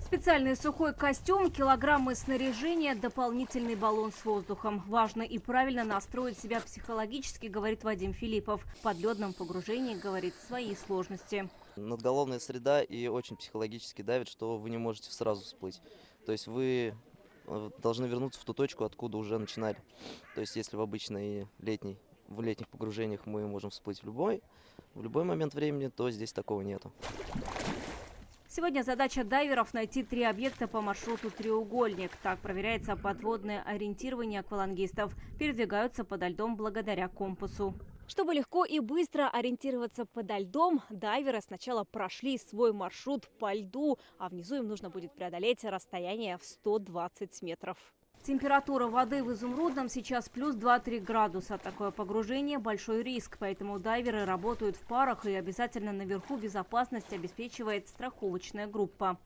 Специальный сухой костюм, килограммы снаряжения, дополнительный баллон с воздухом. Важно и правильно настроить себя психологически, говорит Вадим Филиппов. В подледном погружении, говорит, свои сложности. Надголовная среда и очень психологически давит, что вы не можете сразу всплыть. То есть вы должны вернуться в ту точку, откуда уже начинали. То есть если в летних погружениях мы можем всплыть в любой момент времени, то здесь такого нету. Сегодня задача дайверов – найти 3 объекта по маршруту «Треугольник». Так проверяется подводное ориентирование аквалангистов. Передвигаются подо льдом благодаря компасу. Чтобы легко и быстро ориентироваться подо льдом, дайверы сначала прошли свой маршрут по льду, а внизу им нужно будет преодолеть расстояние в 120 метров. Температура воды в Изумрудном сейчас плюс 2-3 градуса. Такое погружение – большой риск, поэтому дайверы работают в парах и обязательно наверху безопасность обеспечивает страховочная группа.